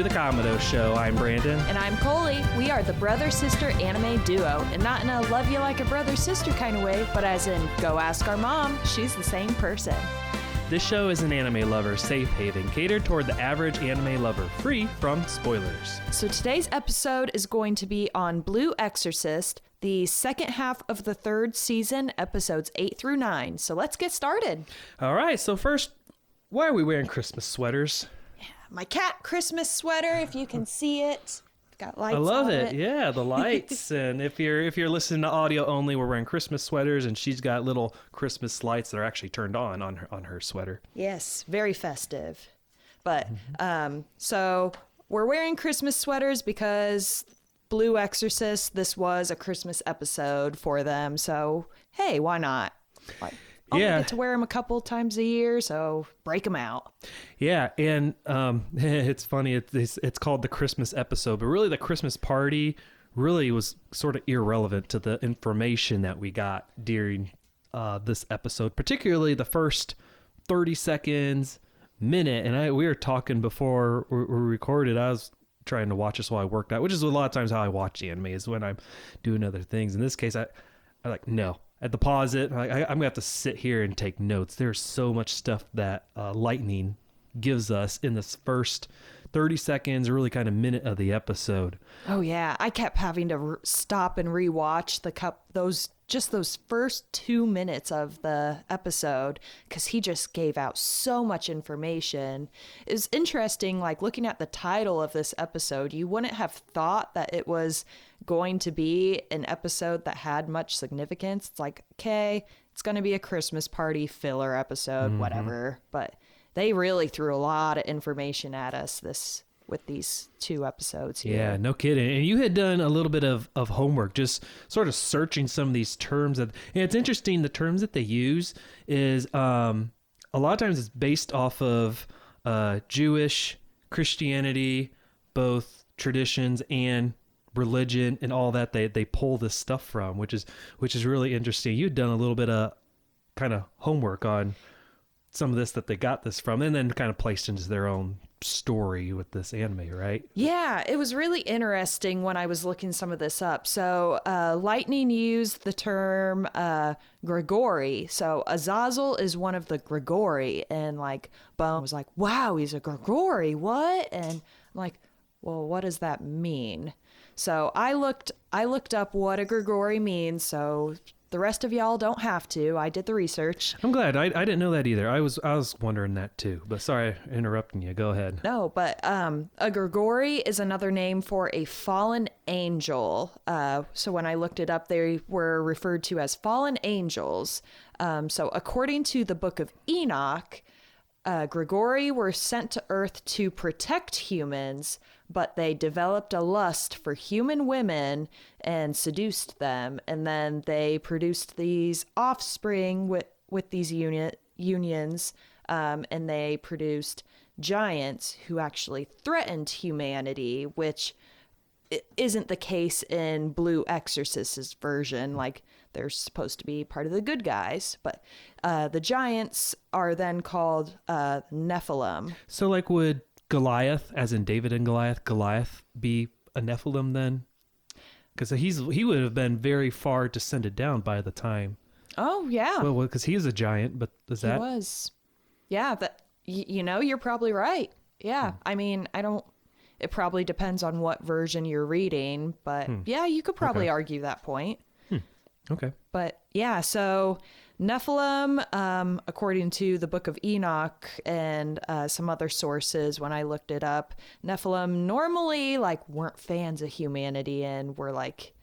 to the Kamado Show. I'm Brandon. And I'm Coley. We are the brother-sister anime duo, and not in a love you like a brother-sister kind of way, but as in, go ask our mom, she's the same person. This show is an anime lover safe haven catered toward the average anime lover, free from spoilers. So today's episode is going to be on Blue Exorcist, the second half of the third season, episodes 8 through 9. So let's get started. All right, so first, why are we wearing Christmas sweaters? My cat Christmas sweater, if you can see it. Got lights on it. I love it. Yeah, the lights. And if you're listening to audio only, we're wearing Christmas sweaters, and she's got little Christmas lights that are actually turned on her sweater. Yes, very festive. But so we're wearing Christmas sweaters because Blue Exorcist, this was a Christmas episode for them. So hey, why not? Only get to wear them a couple times a year, so break them out. Yeah, and it's funny. It's called the Christmas episode, but really the Christmas party really was sort of irrelevant to the information that we got during this episode, particularly the first 30 seconds, minute. And we were talking before we recorded. I was trying to watch this while I worked out, which is a lot of times how I watch anime, is when I'm doing other things. In this case, I like, no. I had to pause it. I'm going to have to sit here and take notes. There's so much stuff that Lightning gives us in this first 30 seconds, really kind of minute of the episode. Oh, yeah. I kept having to stop and rewatch those first 2 minutes of the episode because he just gave out so much information. It was interesting, like looking at the title of this episode, you wouldn't have thought that it was going to be an episode that had much significance. It's like, okay, it's going to be a Christmas party filler episode, whatever. But they really threw a lot of information at us with these two episodes here. Yeah, no kidding. And you had done a little bit of homework, just sort of searching some of these terms. And it's interesting, the terms that they use is a lot of times it's based off of Jewish, Christianity, both traditions and religion and all that they pull this stuff from, which is really interesting. You'd done a little bit of kind of homework on some of this that they got this from, and then kind of placed into their own story with this anime, right? Yeah, it was really interesting when I was looking some of this up. So Lightning used the term Grigori. So Azazel is one of the Grigori, and like Bone was like, wow, he's a Grigori, what? And I'm like, well, what does that mean? So I looked up what a Grigori means, so the rest of y'all don't have to. I did the research. I'm glad. I didn't know that either. I was wondering that too. But sorry, interrupting you. Go ahead. No, but a Grigori is another name for a fallen angel. So when I looked it up, they were referred to as fallen angels. So according to the Book of Enoch, Grigori were sent to Earth to protect humans, but they developed a lust for human women and seduced them. And then they produced these offspring with these unions, and they produced giants who actually threatened humanity, which isn't the case in Blue Exorcist's version. Like, they're supposed to be part of the good guys, but the giants are then called Nephilim. So like, would Goliath, as in David and Goliath be a Nephilim then? Because he would have been very far descended down by the time. Oh, yeah. Well, because he is a giant, but is that... He was. Yeah, that, you're probably right. Yeah, I mean, it probably depends on what version you're reading, but yeah, you could probably argue that point. Okay. But yeah, so Nephilim, according to the Book of Enoch and some other sources, when I looked it up, Nephilim normally like weren't fans of humanity and were like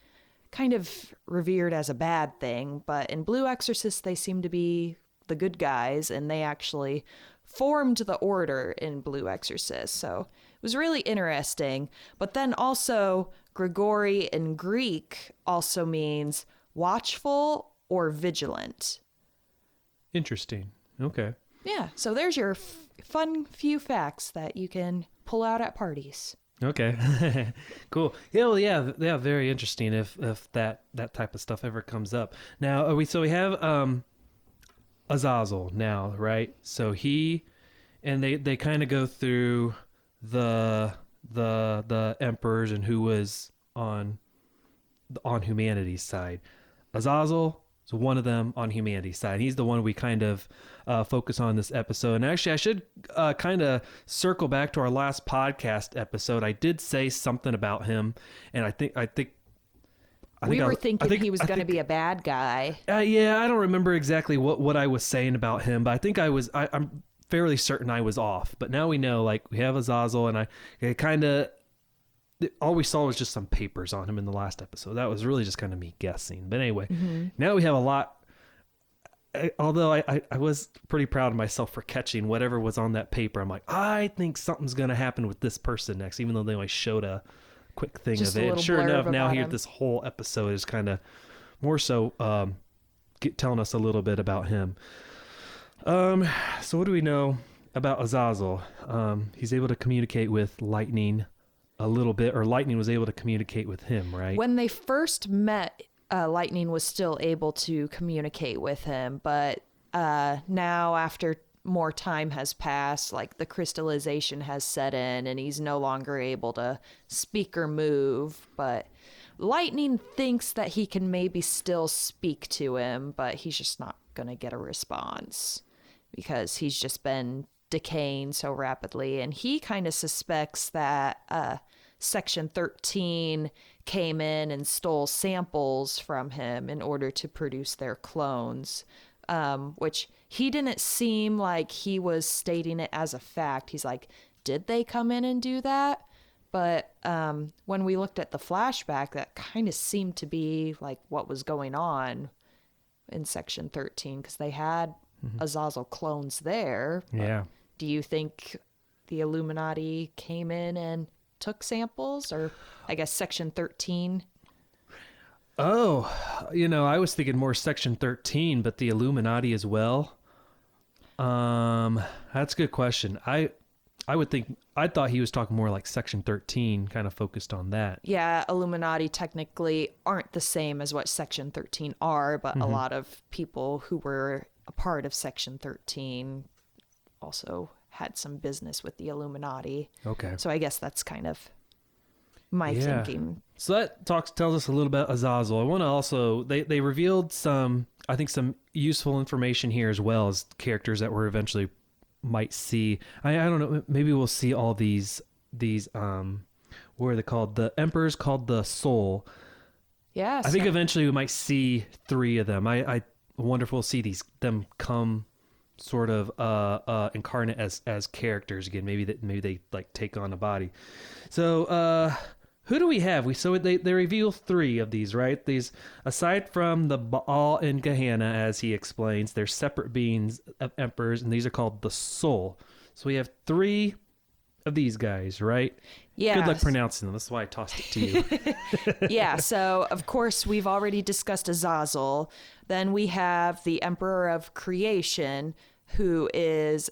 kind of revered as a bad thing. But in Blue Exorcist, they seem to be the good guys, and they actually formed the order in Blue Exorcist. So it was really interesting. But then also Grigori in Greek also means watchful or vigilant. Interesting. Okay. Yeah, so there's your fun few facts that you can pull out at parties. Okay. Cool. Yeah, well, yeah, very interesting if that type of stuff ever comes up. Now, we have Azazel now, right? So they kind of go through the the emperors and who was on humanity's side. Azazel is one of them on humanity's side. He's the one we kind of focus on this episode. And actually, I should kind of circle back to our last podcast episode. I did say something about him, and I think we were thinking he was going to be a bad guy. Yeah, I don't remember exactly what I was saying about him, but I think I'm fairly certain I was off. But now we know, like, we have Azazel, and I kind of, all we saw was just some papers on him in the last episode. That was really just kind of me guessing. But anyway, now we have a lot. Although I was pretty proud of myself for catching whatever was on that paper. I'm like, I think something's going to happen with this person next, even though they only showed a quick thing just of it. Sure enough, now here him. This whole episode is kind of more so telling us a little bit about him. So what do we know about Azazel? He's able to communicate with lightning a little bit, or lightning was able to communicate with him, right? When they first met, lightning was still able to communicate with him, but now after more time has passed, like the crystallization has set in and he's no longer able to speak or move. But lightning thinks that he can maybe still speak to him, but he's just not going to get a response because he's just been decaying so rapidly. And he kind of suspects that Section 13 came in and stole samples from him in order to produce their clones, which he didn't seem like he was stating it as a fact. He's like, did they come in and do that? But when we looked at the flashback, that kind of seemed to be like what was going on in Section 13, because they had Azazel clones there. Yeah. Do you think the Illuminati came in and took samples, or I guess Section 13? Oh, I was thinking more Section 13, but the Illuminati as well. That's a good question. I thought he was talking more like Section 13, kind of focused on that. Yeah, Illuminati technically aren't the same as what Section 13 are, but a lot of people who were a part of Section 13 also had some business with the Illuminati. Okay. So I guess that's kind of my thinking. So that tells us a little about Azazel. I want to also, they revealed some useful information here as well as characters that we're eventually might see. I don't know, maybe we'll see all these what are they called? The emperors called the Soul. Yeah. I think eventually we might see 3 of them. I wonder if we'll see them come sort of incarnate as characters again. Maybe they like take on a body. So who do we have? They reveal 3 of these, right? These, aside from the Baal and Gehenna, as he explains, they're separate beings of emperors, and these are called the Soul. So we have 3 of these guys, right? Yeah. Good luck pronouncing them. That's why I tossed it to you. Yeah. So of course we've already discussed Azazel. Then we have the Emperor of Creation, who is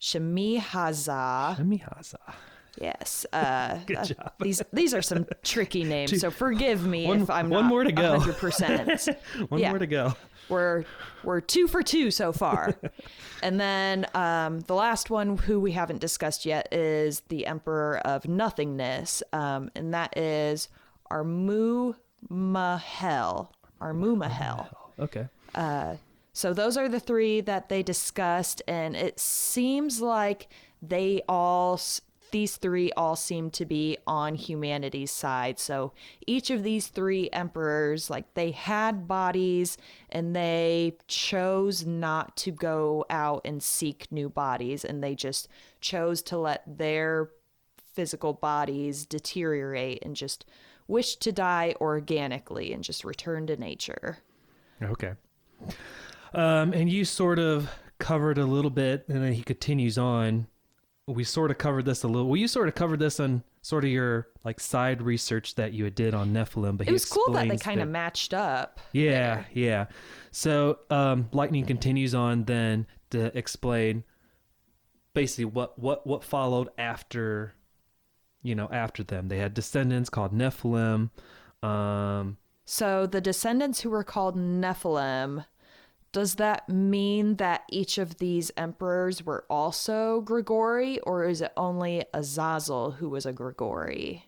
Shemihaza. Yes. Good job. These are some tricky names, so forgive me if I'm not more to go. 100%. More to go. We're 2 for 2 so far. And then the last one, who we haven't discussed yet, is the Emperor of Nothingness, and that is Armumahel. Okay. So those are the 3 that they discussed, and it seems like these 3 all seem to be on humanity's side. So each of these 3 emperors, like, they had bodies and they chose not to go out and seek new bodies, and they just chose to let their physical bodies deteriorate and just wish to die organically and just return to nature. Okay. And you sort of covered a little bit, and then he continues on. We sort of covered this a little. Well, you sort of covered this on sort of your like side research that you did on Nephilim. But it was cool that they kind of matched up. Yeah, there. yeah. So Lightning continues on then to explain basically what followed after, after them. They had descendants called Nephilim. So the descendants who were called Nephilim, does that mean that each of these emperors were also Grigori, or is it only Azazel who was a Grigori?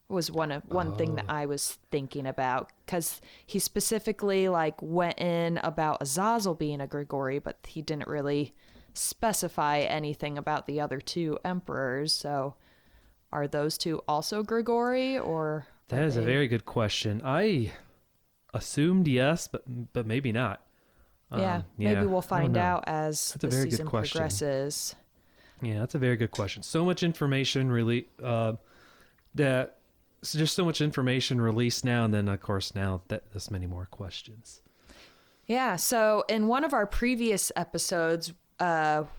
Was one thing that I was thinking about, because he specifically like went in about Azazel being a Grigori, but he didn't really specify anything about the other two emperors. So are those two also Grigori, or That is a very good question. I assumed yes, but maybe not. Maybe we'll I don't find know. out as That's a the very good season question. progresses. Yeah, that's a very good question. So much information really just so much information released now, and then of course now that this many more questions. Yeah, so in one of our previous episodes,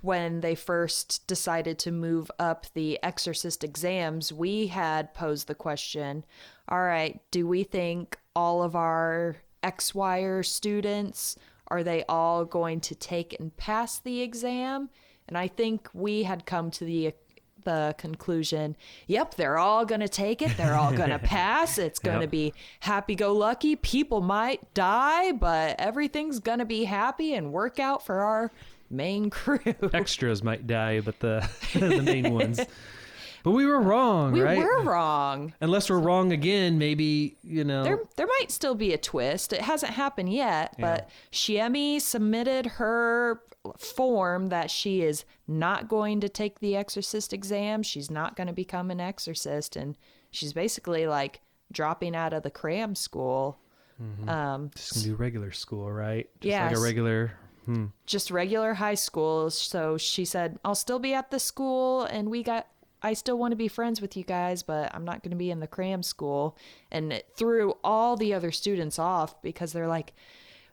when they first decided to move up the Exorcist exams, we had posed the question, all right, do we think all of our X-Wire students, are they all going to take and pass the exam? And I think we had come to the conclusion, yep, they're all going to take it. They're all going to pass. It's going to be happy-go-lucky. People might die, but everything's going to be happy and work out for our main crew. Extras might die, but the the main ones. But we were wrong, right? We were wrong. Unless we're wrong again, maybe, There might still be a twist. It hasn't happened yet, but Shiemi submitted her form that she is not going to take the Exorcist exam. She's not going to become an exorcist, and she's basically like dropping out of the cram school. just gonna do regular school, right? Just Yes. like a regular. Just regular high school. So she said, I'll still be at the school, and I still want to be friends with you guys, but I'm not going to be in the cram school. And it threw all the other students off, because they're like,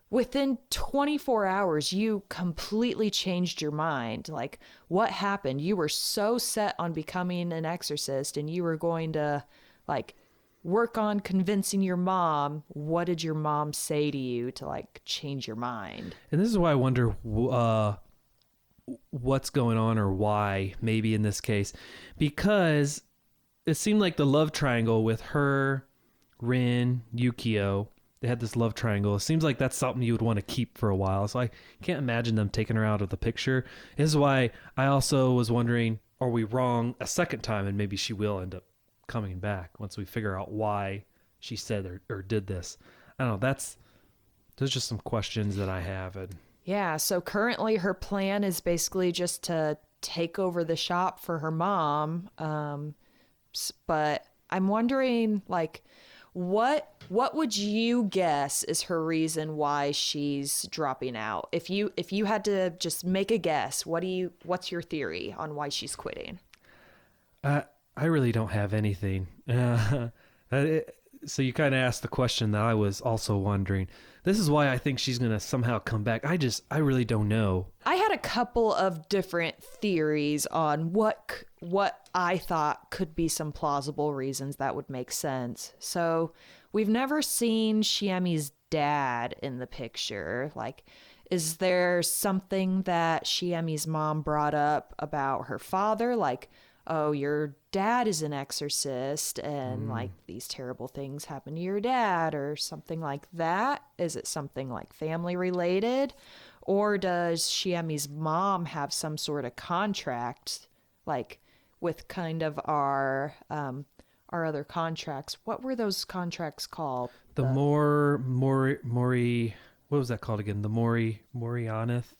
within 24 hours, you completely changed your mind. Like, what happened? You were so set on becoming an exorcist, and you were going to like work on convincing your mom. What did your mom say to you to like change your mind? And this is why I wonder what's going on, or why, maybe in this case, because it seemed like the love triangle with her, Rin, Yukio, they had this love triangle. It seems like that's something you would want to keep for a while. So I can't imagine them taking her out of the picture. This is why I also was wondering, are we wrong a second time? And maybe she will end up coming back once we figure out why she said or did this. I don't know. There's just some questions that I have. And Yeah, so currently her plan is basically just to take over the shop for her mom. But I'm wondering, like, what would you guess is her reason why she's dropping out? If you had to just make a guess, what's your theory on why she's quitting? I really don't have anything. So you kind of asked the question that I was also wondering. This is why I think she's going to somehow come back. I really don't know. I had a couple of different theories on what I thought could be some plausible reasons that would make sense. So we've never seen Shiemi's dad in the picture. Like, is there something that Shiemi's mom brought up about her father? Like, oh, your dad is an exorcist, and like these terrible things happen to your dad, or something like that? Is it something like family related? Or does Shiemi's mom have some sort of contract, like with kind of our other contracts? What were those contracts called? The Mori, what was that called again? The Morianeth?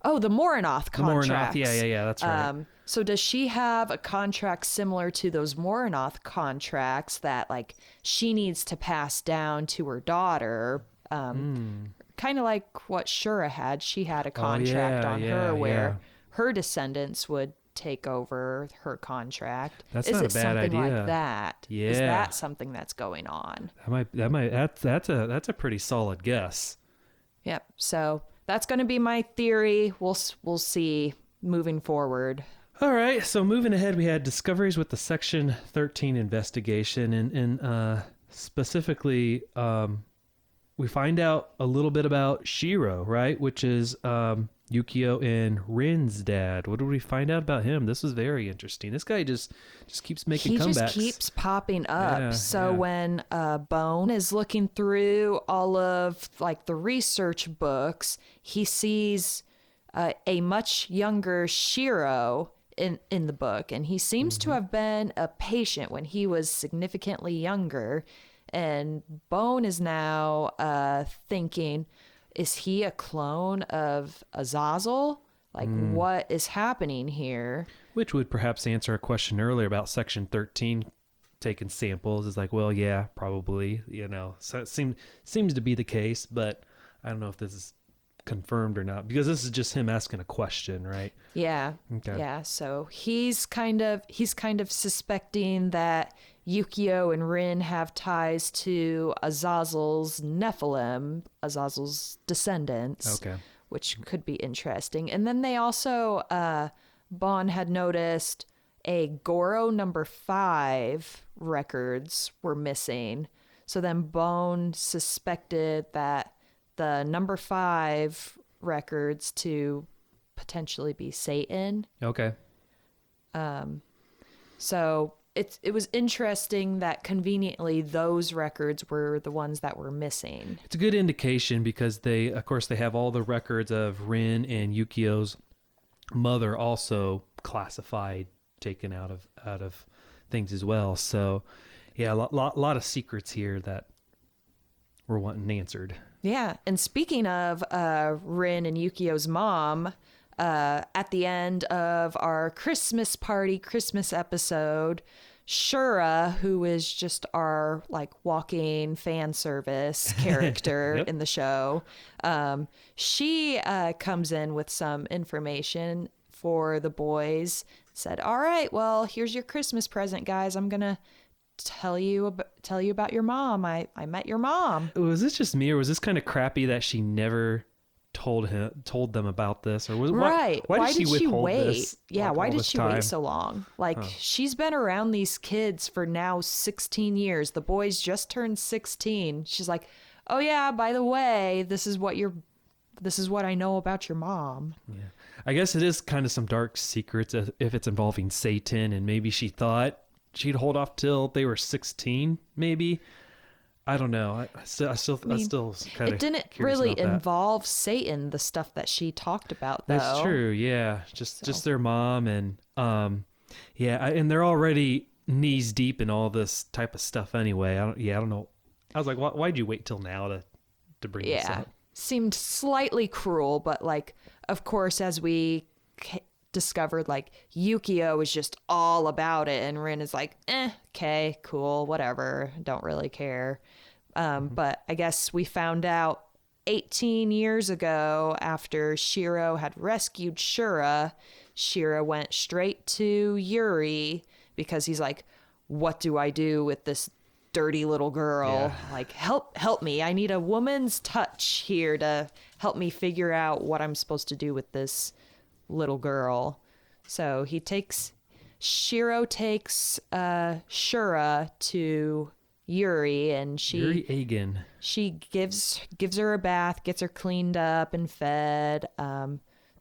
Oh, the Moranoth contracts. The Moranoth, yeah, that's right. So does she have a contract similar to those Moranoth contracts that like she needs to pass down to her daughter? Kind of like what Shura had. She had a contract on her where her descendants would take over her contract. That's Is not it a bad something idea. like that? Yeah. Is that something that's going on? That's a pretty solid guess. Yep. So that's going to be my theory. We'll see moving forward. All right, so moving ahead, we had discoveries with the Section 13 investigation, and specifically, we find out a little bit about Shiro, right? Which is Yukio and Rin's dad. What did we find out about him? This was very interesting. This guy just keeps making comebacks. He just keeps popping up. Yeah, so yeah. when Bone is looking through all of like the research books, he sees a much younger Shiro in the book, and he seems to have been a patient when he was significantly younger. And Bone is now thinking, is he a clone of Azazel? Like, what is happening here? Which would perhaps answer a question earlier about Section 13 taking samples. It's like, well, yeah, probably, So it seems to be the case, but I don't know if this is confirmed or not, because this is just him asking a question, right? Yeah. Okay. Yeah. So he's kind of suspecting that Yukio and Rin have ties to Azazel's Nephilim, Azazel's descendants. Okay. Which could be interesting. And then they also, Bon had noticed a Goro number 5 records were missing. So then Bone suspected that the number 5 records to potentially be Satan. Okay. So it was interesting that conveniently those records were the ones that were missing. It's a good indication because they have all the records of Rin and Yukio's mother also classified, taken out of things as well. So yeah, a lot of secrets here that we're wanting answered. Yeah, and speaking of Rin and Yukio's mom, at the end of our Christmas episode, Shura, who is just our like walking fan service character Yep. in the show, she comes in with some information for the boys. Said, "All right, well, here's your Christmas present, guys. I'm gonna tell you about your mom. I met your mom." Was this just me, or was this kind of crappy that she never told them about this, or was Right? Why did she wait? This, yeah, why did she wait so long? Like, she's been around these kids for now 16 years. The boys just turned 16. She's like, "Oh yeah, by the way, this is what I know about your mom." Yeah. I guess it is kind of some dark secrets if it's involving Satan, and maybe she thought she'd hold off till they were 16, maybe. I don't know. I still kind of. It didn't really involve Satan, the stuff that she talked about, though. That's true. Yeah, just their mom, and and they're already knees deep in all this type of stuff anyway. I don't know. I was like, why'd you wait till now to bring this up? Seemed slightly cruel, but like, of course, as we discovered, like, Yukio is just all about it, and Rin is like, okay, cool, whatever, don't really care. But I guess we found out 18 years ago, after Shiro had rescued Shura went straight to Yuri because he's like, what do I do with this dirty little girl? Yeah. Like, help me. I need a woman's touch here to help me figure out what I'm supposed to do with this little girl. So Shiro takes Shura to Yuri, and Yuri Agen. she gives her a bath, gets her cleaned up and fed.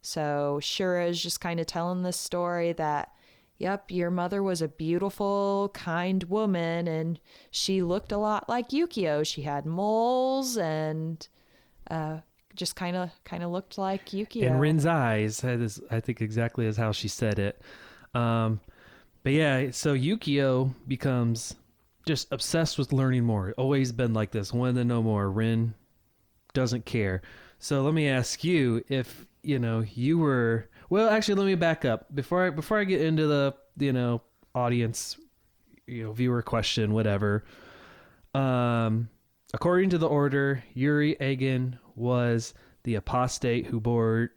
So Shura is just kind of telling this story that, yep, your mother was a beautiful, kind woman, and she looked a lot like Yukio. She had moles and just kind of looked like Yukio. And Rin's eyes, I think exactly as how she said it. But yeah, so Yukio becomes just obsessed with learning more. Always been like this, wanted to know more. Rin doesn't care. So let me ask you, if you were, well, actually, let me back up before I get into the audience, viewer question, whatever. According to the order, Yuri Agen was the apostate who bore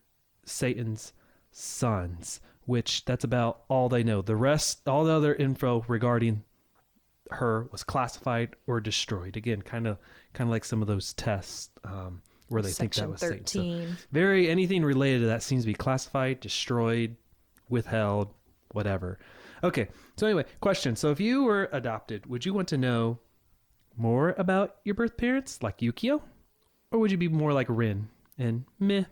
Satan's sons, which that's about all they know. The rest, all the other info regarding her was classified or destroyed. Again, kind of like some of those tests where they think that was Satan. So anything related to that seems to be classified, destroyed, withheld, whatever. Okay, so anyway, question. So if you were adopted, would you want to know more about your birth parents, like Yukio? Or would you be more like Rin and meh?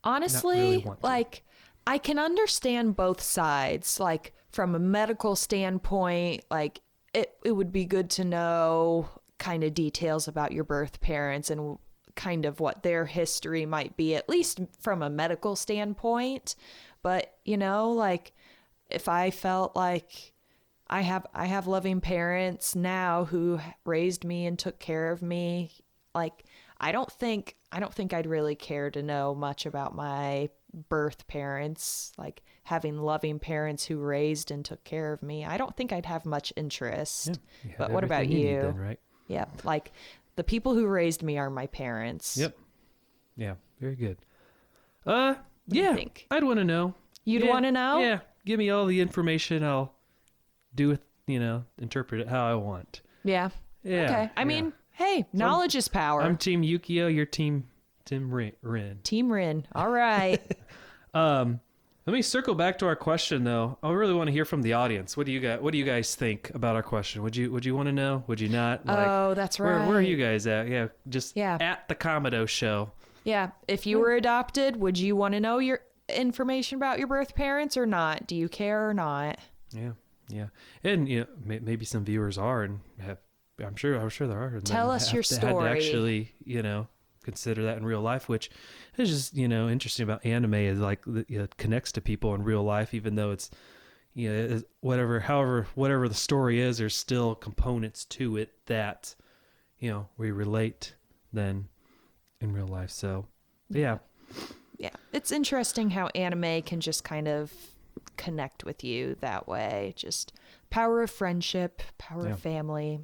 Honestly, want to. like, I can understand both sides. Like, from a medical standpoint, like, it would be good to know kind of details about your birth parents and kind of what their history might be, at least from a medical standpoint. But, like, if I felt like I have loving parents now who raised me and took care of me, like, I don't think I'd really care to know much about my birth parents, like having loving parents who raised and took care of me. I don't think I'd have much interest. Yeah, but what about everything you? need then, right? Yeah, like the people who raised me are my parents. Yep. Yeah, very good. do you Yeah, think? I'd want to know. You'd Yeah, want to know? Yeah, give me all the information. I'll do it, interpret it how I want. Yeah. Yeah. Okay. I mean, hey, knowledge is power. I'm Team Yukio, you're Team Rin. Team Rin. All right. Let me circle back to our question though. I really want to hear from the audience. What do you guys think about our question? Would you want to know? Would you not? Oh, that's right. Where are you guys at? Yeah, just Yeah. at the Kamado show. Yeah. If you were adopted, would you want to know your information about your birth parents or not? Do you care or not? Yeah. Yeah. And maybe some viewers are and have I'm sure there are. And Tell then us your had to story. actually, consider that in real life, which is just, interesting about anime is like it connects to people in real life, even though it's, whatever the story is, there's still components to it that, we relate then in real life. So, yeah. Yeah. It's interesting how anime can just kind of connect with you that way. Just power of friendship, power of family,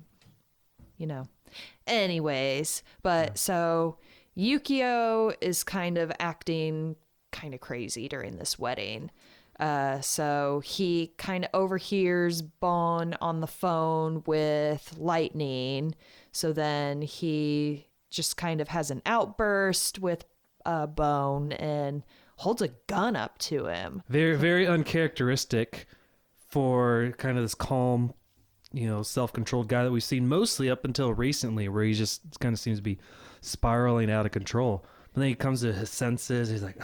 Anyways, but so Yukio is kind of acting kind of crazy during this wedding. So he kind of overhears Bon on the phone with Lightning. So then he just kind of has an outburst with Bone and holds a gun up to him. Very, very uncharacteristic for kind of this calm, self-controlled guy that we've seen mostly up until recently, where he just kind of seems to be spiraling out of control. But then he comes to his senses. He's like,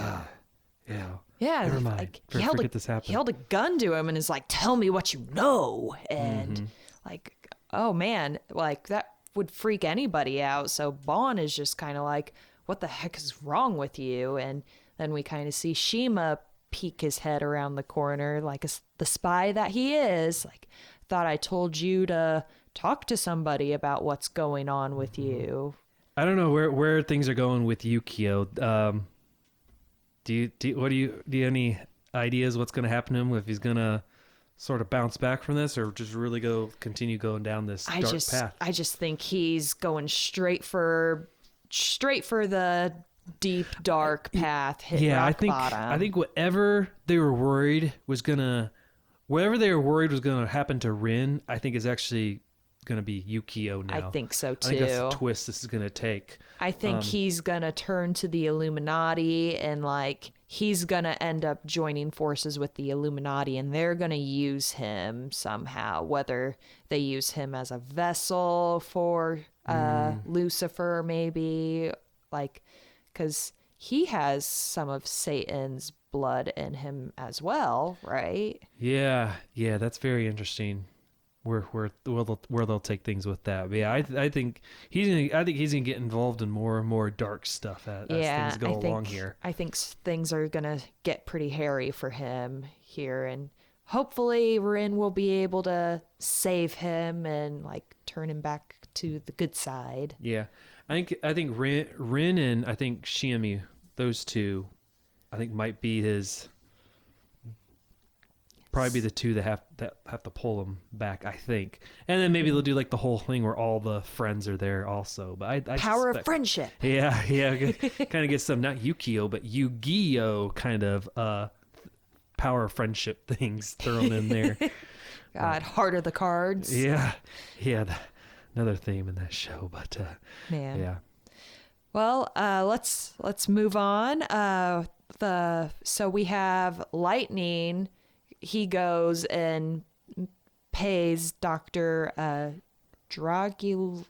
yeah, never mind. Like, Forget this happened. He held a gun to him and is like, tell me what you know. And like, oh man, like that would freak anybody out. So Bon is just kind of like, what the heck is wrong with you? And then we kind of see Shima peek his head around the corner like the spy that he is. Like, thought I told you to talk to somebody about what's going on with you. I don't know where things are going with Yukio. Do you have any ideas what's going to happen to him, if he's going to sort of bounce back from this, or just really continue going down this dark path? I just think he's going straight for the deep dark path. Hit rock bottom. I think whatever they were worried was gonna happen to Rin, I think is actually gonna be Yukio now. I think so too. I think that's the twist this is gonna take. I think he's gonna turn to the Illuminati, and like he's gonna end up joining forces with the Illuminati, and they're gonna use him somehow, whether they use him as a vessel for Lucifer, maybe, like, because he has some of Satan's blood in him as well, right? Yeah, that's very interesting. Where they'll take things with that. But yeah, I think he's gonna get involved in more and more dark stuff as things go along here. I think things are gonna get pretty hairy for him here, and hopefully Rin will be able to save him and like turn him back to the good side. Yeah, I think Rin and I think Shiami, those two, I think might be his. Probably be the two that have to pull him back, I think. And then maybe they'll do like the whole thing where all the friends are there also. But I Power suspect, of friendship. Yeah, kind of get some, not Yukio, but Yu-Gi-Oh kind of power of friendship things thrown in there. God, Heart of the Cards. Yeah, another theme in that show. But Man. Yeah. Well, let's move on. So we have Lightning. He goes and pays Dr. Dragulescu,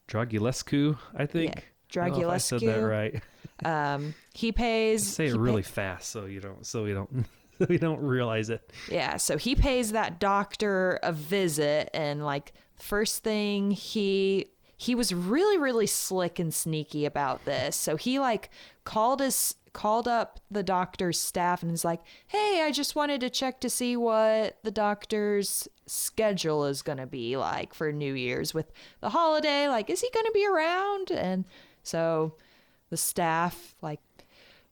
Yeah, I think. Dragulescu. I said that right. He pays. Say it really fast so we don't realize it. Yeah, so he pays that doctor a visit, and like first thing he was really, really slick and sneaky about this. So he like called up the doctor's staff and is like, "Hey, I just wanted to check to see what the doctor's schedule is going to be like for New Year's with the holiday. Like, is he going to be around?" And so the staff, like,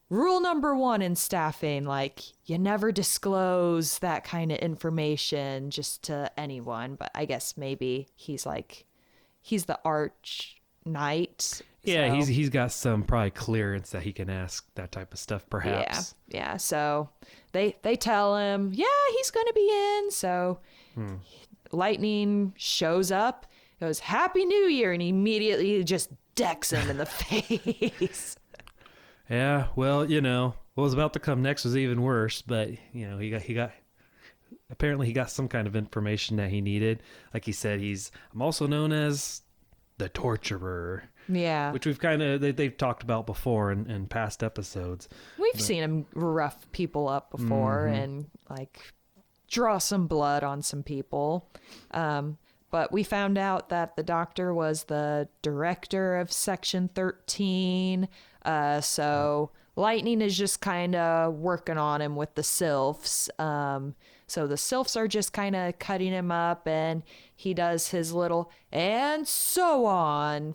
rule number 1 in staffing, like, you never disclose that kind of information just to anyone. But I guess maybe he's the arch knight. Yeah, so. he's got some probably clearance that he can ask that type of stuff, perhaps. Yeah. So they tell him, yeah, he's going to be in. So Lightning shows up, goes, "Happy New Year," and he immediately just decks him in the face. Yeah, well, what was about to come next was even worse, but apparently he got some kind of information that he needed. Like he said, I'm also known as the Torturer. Yeah. Which they've talked about before in past episodes. We've seen him rough people up before and like draw some blood on some people. But we found out that the doctor was the director of Section 13. So Lightning is just kind of working on him with the sylphs. So the sylphs are just kind of cutting him up, and he does his little "and so on"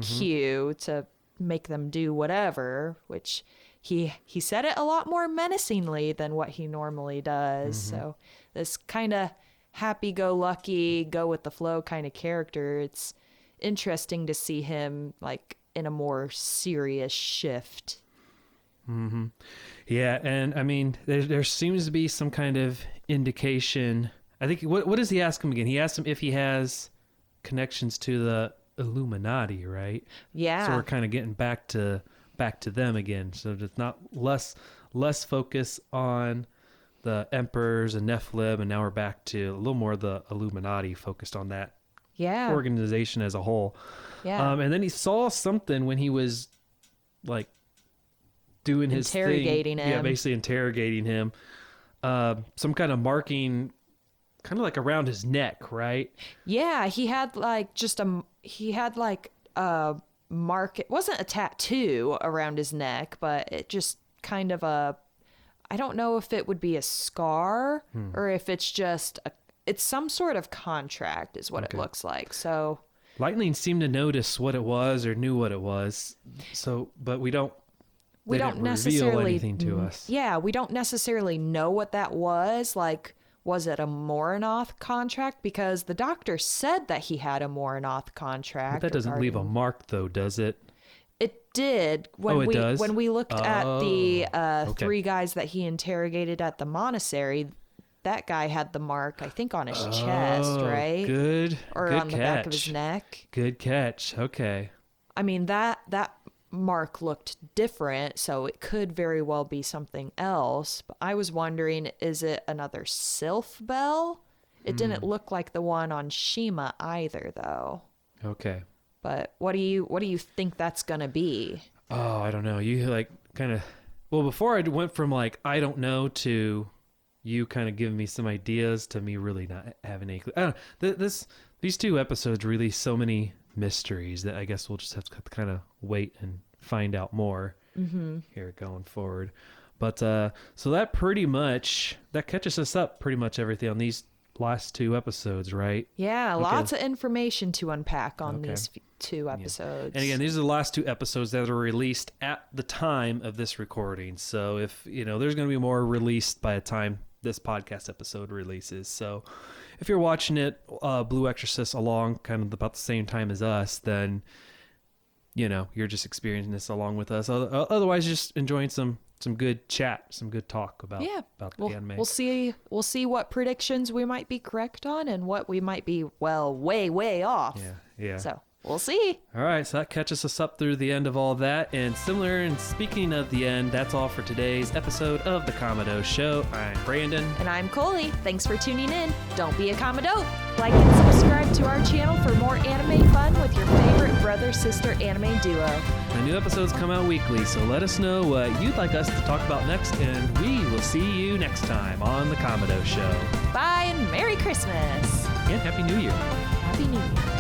cue to make them do whatever, which he said it a lot more menacingly than what he normally does. So this kind of happy-go-lucky, go-with-the-flow kind of character, it's interesting to see him like in a more serious shift. Yeah, and I mean, there seems to be some kind of indication. I think, what does he ask him again? He asked him if he has connections to the Illuminati, right? Yeah. So we're kind of getting back to them again. So it's not less focus on the emperors and Nephilim, and now we're back to a little more of the Illuminati, focused on that organization as a whole. Yeah. And then he saw something when he was like doing his thing. Interrogating him. Yeah, basically interrogating him. Some kind of marking, kind of like around his neck, right? Yeah, he had like a mark. It wasn't a tattoo around his neck, but it just kind of I don't know if it would be a scar or if it's just it's some sort of contract is what it looks like. So Lightning seemed to notice what it was or knew what it was. So, but we don't necessarily reveal anything to us. Yeah, we don't necessarily know what that was. Like, was it a Moranoth contract? Because the doctor said that he had a Moranoth contract. But that doesn't leave a mark, though, does it? It did. When does? When we looked at the 3 guys that he interrogated at the monastery, that guy had the mark, I think, on his chest, right? Good. Or good on the back of his neck. Good catch. Okay. I mean, that mark looked different, so it could very well be something else. But I was wondering, is it another sylph bell? It didn't look like the one on Shima either, though. Okay. But what do you think that's gonna be? Oh, I don't know. You like kind of. Well, before I went from like I don't know to you kind of giving me some ideas to me really not having any clue. I don't know. These 2 episodes release so many mysteries that I guess we'll just have to kind of wait and find out more here going forward. But so that catches us up pretty much everything on these last 2 episodes, right? Yeah, lots of information to unpack on these 2 episodes. And again, these are the last 2 episodes that are released at the time of this recording. So if, there's going to be more released by the time this podcast episode releases. So if you're watching it, Blue Exorcist along kind of about the same time as us, then, you're just experiencing this along with us. Otherwise, just enjoying some good chat, some good talk about the anime. We'll see what predictions we might be correct on and what we might be, way, way off. Yeah. So We'll see. All right, so that catches us up through the end of all that. And similar, and speaking of the end, that's all for today's episode of The Kamado Show. I'm Brandon. And I'm Coley. Thanks for tuning in. Don't be a Kamado. Like and subscribe to our channel for more anime fun with your favorite brother-sister anime duo. The new episodes come out weekly, so let us know what you'd like us to talk about next, and we will see you next time on The Kamado Show. Bye and Merry Christmas. And Happy New Year. Happy New Year.